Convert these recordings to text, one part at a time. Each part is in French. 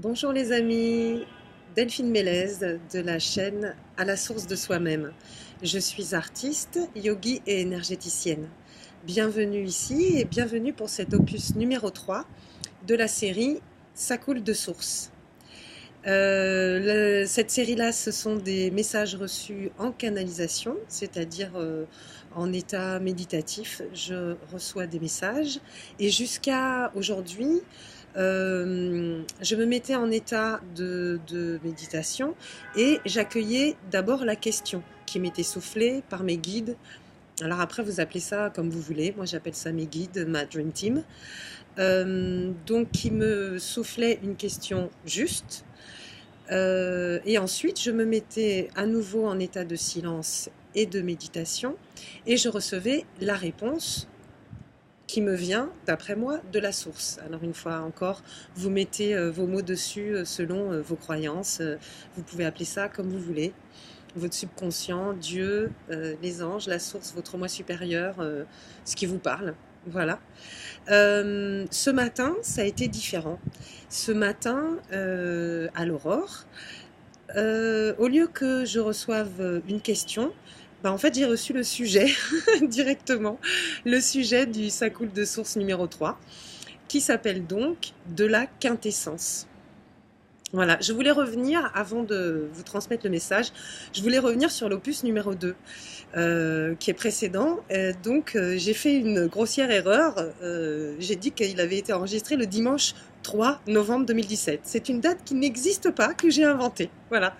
Bonjour les amis, Delphine Mélez de la chaîne À la source de soi-même. Je suis artiste, yogi et énergéticienne. Bienvenue ici et bienvenue pour cet opus numéro 3 de la série Ça coule de source. Cette série-là, ce sont des messages reçus en canalisation, c'est-à-dire en état méditatif. Je reçois des messages et jusqu'à aujourd'hui, je me mettais en état de méditation et j'accueillais d'abord la question qui m'était soufflée par mes guides. Alors après, vous appelez ça comme vous voulez. Moi, j'appelle ça mes guides, ma Dream Team. Donc, qui me soufflait une question juste. Et ensuite, je me mettais à nouveau en état de silence et de méditation et je recevais la réponse qui me vient, d'après moi, de la source. Alors une fois encore, vous mettez vos mots dessus selon vos croyances. Vous pouvez appeler ça comme vous voulez. Votre subconscient, Dieu, les anges, la source, votre moi supérieur, ce qui vous parle. Voilà. Ce matin, ça a été différent. Ce matin, à l'aurore, au lieu que je reçoive une question, bah en fait j'ai reçu le sujet directement, le sujet du Ça coule de source numéro 3, qui s'appelle donc De la quintessence. Voilà, je voulais revenir, avant de vous transmettre le message, je voulais revenir sur l'opus numéro 2, qui est précédent. J'ai fait une grossière erreur. J'ai dit qu'il avait été enregistré le dimanche 3 novembre 2017. C'est une date qui n'existe pas, que j'ai inventée. Voilà.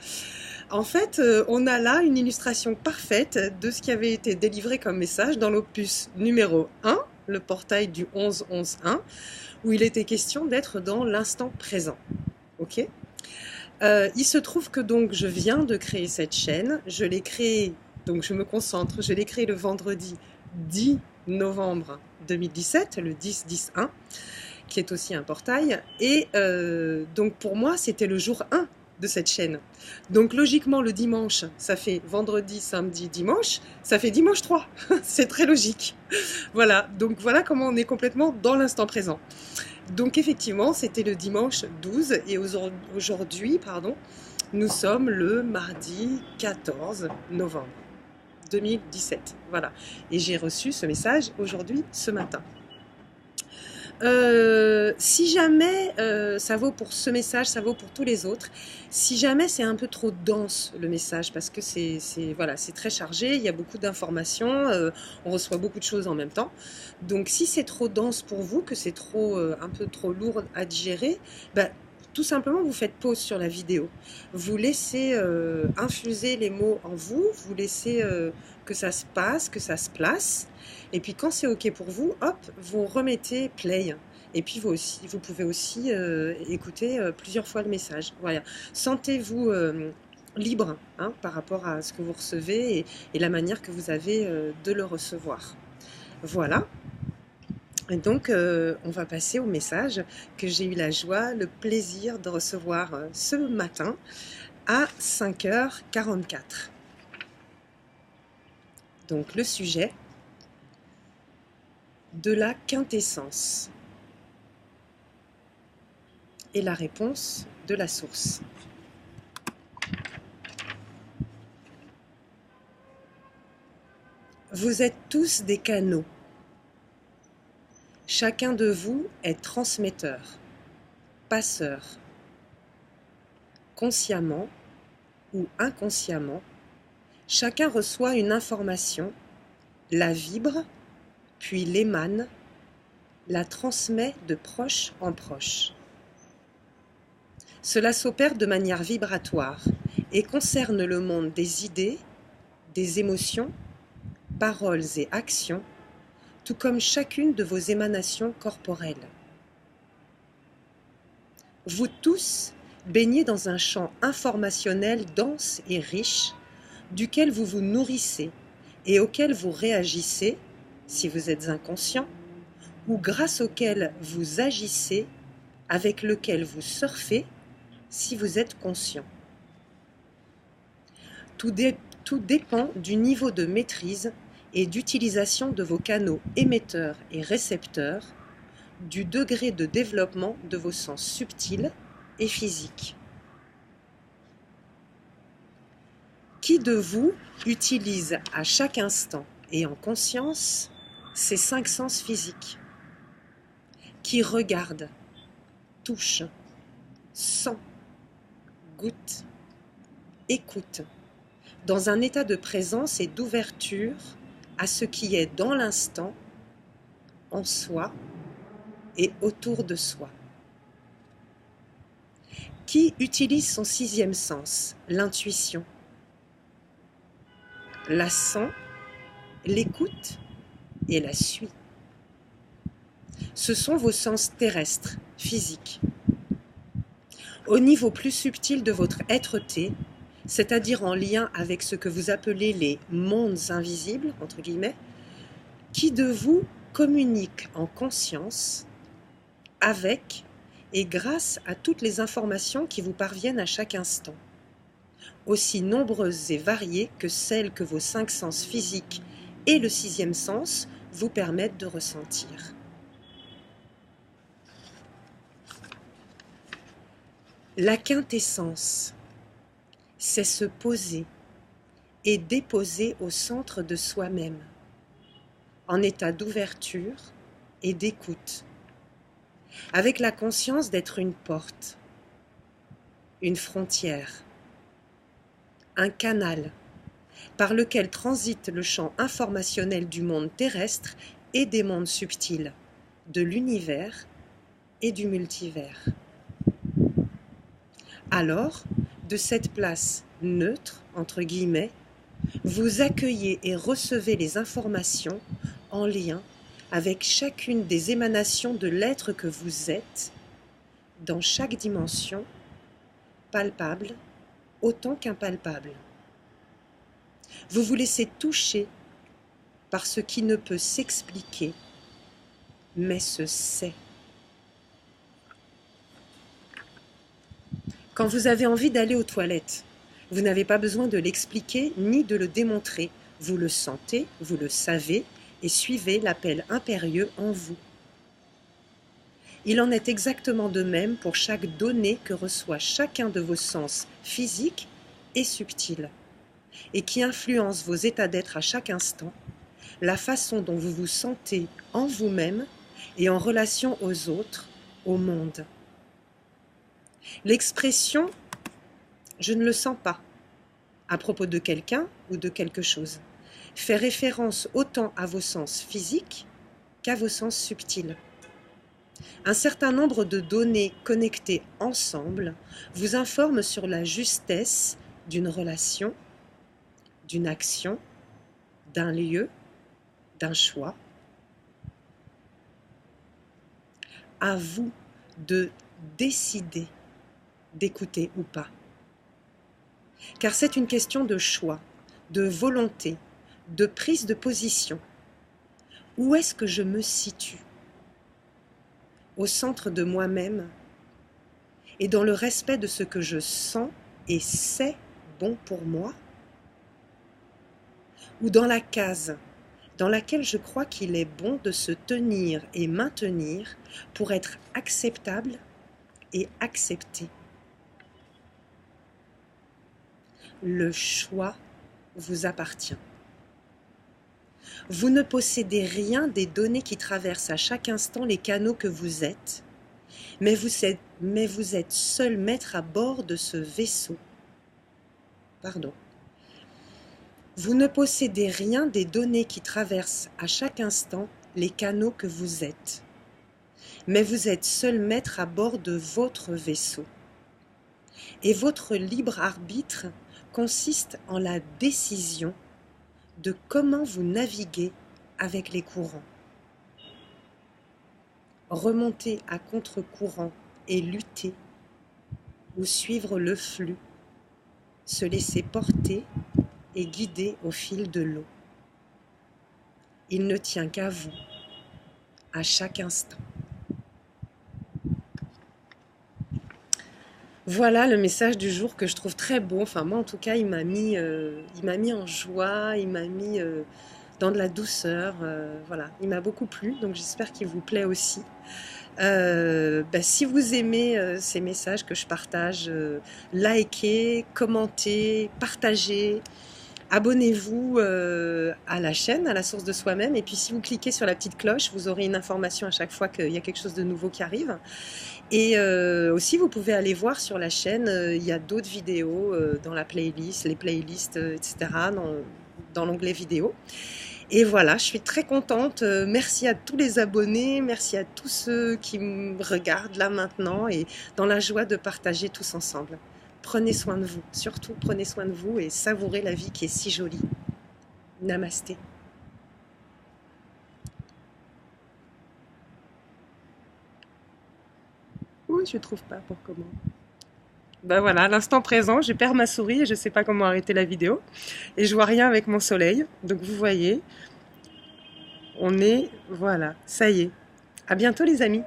En fait, on a là une illustration parfaite de ce qui avait été délivré comme message dans l'opus numéro 1, le portail du 11-11-1, où il était question d'être dans l'instant présent. Ok ? Il se trouve que donc je viens de créer cette chaîne. Je l'ai créée, donc je me concentre, je l'ai créée le vendredi 10 novembre 2017, le 10-10-1, qui est aussi un portail. Et donc pour moi, c'était le jour 1 de cette chaîne. Donc logiquement, le dimanche, ça fait vendredi, samedi, dimanche, ça fait dimanche 3. C'est très logique. Voilà, donc voilà comment on est complètement dans l'instant présent. Donc effectivement, c'était le dimanche 12 et aujourd'hui, nous sommes le mardi 14 novembre 2017. Voilà. Et j'ai reçu ce message aujourd'hui, ce matin. Si jamais ça vaut pour ce message, ça vaut pour tous les autres. Si jamais c'est un peu trop dense le message, parce que voilà, c'est très chargé, il y a beaucoup d'informations, on reçoit beaucoup de choses en même temps. Donc si c'est trop dense pour vous, que c'est un peu trop lourd à digérer, bah, tout simplement vous faites pause sur la vidéo. Vous laissez infuser les mots en vous, vous laissez que ça se passe, que ça se place. Et puis quand c'est OK pour vous, hop, vous remettez play. Et puis vous pouvez aussi écouter plusieurs fois le message. Voilà. Sentez-vous libre par rapport à ce que vous recevez et la manière que vous avez de le recevoir. Voilà. Et donc, on va passer au message que j'ai eu la joie, le plaisir de recevoir ce matin à 5h44. Donc, le sujet de la quintessence et la réponse de la source. Vous êtes tous des canaux. Chacun de vous est transmetteur, passeur. Consciemment ou inconsciemment, chacun reçoit une information, la vibre, puis l'émane, la transmet de proche en proche. Cela s'opère de manière vibratoire et concerne le monde des idées, des émotions, paroles et actions, tout comme chacune de vos émanations corporelles. Vous tous baignez dans un champ informationnel dense et riche, duquel vous vous nourrissez et auquel vous réagissez, si vous êtes inconscient, ou grâce auquel vous agissez, avec lequel vous surfez, si vous êtes conscient. Tout dépend du niveau de maîtrise et d'utilisation de vos canaux émetteurs et récepteurs, du degré de développement de vos sens subtils et physique. Qui de vous utilise à chaque instant et en conscience ses 5 sens physiques? Qui regarde, touche, sent, goûte, écoute, dans un état de présence et d'ouverture à ce qui est dans l'instant, en soi et autour de soi. Qui utilise son 6e sens, l'intuition, la sent, l'écoute et la suit. Ce sont vos sens terrestres, physiques. Au niveau plus subtil de votre être-té, c'est-à-dire en lien avec ce que vous appelez les mondes invisibles, entre guillemets, qui de vous communique en conscience avec et grâce à toutes les informations qui vous parviennent à chaque instant, aussi nombreuses et variées que celles que vos 5 sens physiques et le 6e sens vous permettent de ressentir. La quintessence, c'est se poser et déposer au centre de soi-même, en état d'ouverture et d'écoute, avec la conscience d'être une porte, une frontière, un canal par lequel transite le champ informationnel du monde terrestre et des mondes subtils, de l'univers et du multivers. Alors, de cette place neutre, entre guillemets, vous accueillez et recevez les informations en lien avec chacune des émanations de l'être que vous êtes, dans chaque dimension, palpable autant qu'impalpable. Vous vous laissez toucher par ce qui ne peut s'expliquer, mais se sait. Quand vous avez envie d'aller aux toilettes, vous n'avez pas besoin de l'expliquer ni de le démontrer. Vous le sentez, vous le savez et suivez l'appel impérieux en vous. Il en est exactement de même pour chaque donnée que reçoit chacun de vos sens physiques et subtils et qui influence vos états d'être à chaque instant, la façon dont vous vous sentez en vous-même et en relation aux autres, au monde. L'expression « je ne le sens pas » à propos de quelqu'un ou de quelque chose fait référence autant à vos sens physiques qu'à vos sens subtils. Un certain nombre de données connectées ensemble vous informent sur la justesse d'une relation, d'une action, d'un lieu, d'un choix. À vous de décider d'écouter ou pas. Car c'est une question de choix, de volonté, de prise de position. Où est-ce que je me situe? Au centre de moi-même et dans le respect de ce que je sens et sais bon pour moi? Ou dans la case dans laquelle je crois qu'il est bon de se tenir et maintenir pour être acceptable et accepté? Le choix vous appartient. Vous ne possédez rien des données qui traversent à chaque instant les canaux que vous êtes, mais vous êtes seul maître à bord de ce vaisseau. Pardon. Vous ne possédez rien des données qui traversent à chaque instant les canaux que vous êtes, mais vous êtes seul maître à bord de votre vaisseau. Et votre libre arbitre consiste en la décision de comment vous naviguez avec les courants. Remonter à contre-courant et lutter, ou suivre le flux, se laisser porter et guider au fil de l'eau. Il ne tient qu'à vous, à chaque instant. Voilà le message du jour que je trouve très beau. Enfin, moi, en tout cas, il m'a mis en joie, il m'a mis dans de la douceur. Voilà, il m'a beaucoup plu, donc j'espère qu'il vous plaît aussi. Si vous aimez ces messages que je partage, likez, commentez, partagez. Abonnez-vous à la chaîne, à la source de soi-même. Et puis si vous cliquez sur la petite cloche, vous aurez une information à chaque fois qu'il y a quelque chose de nouveau qui arrive. Et aussi, vous pouvez aller voir sur la chaîne, il y a d'autres vidéos dans la playlist, les playlists, etc., dans l'onglet vidéo. Et voilà, je suis très contente. Merci à tous les abonnés, merci à tous ceux qui me regardent là maintenant et dans la joie de partager tous ensemble. Prenez soin de vous, surtout prenez soin de vous et savourez la vie qui est si jolie. Namasté. Oui, je trouve pas pour comment. Ben voilà, à l'instant présent, je perds ma souris et je sais pas comment arrêter la vidéo. Et je vois rien avec mon soleil. Donc vous voyez, on est, voilà, ça y est. À bientôt les amis.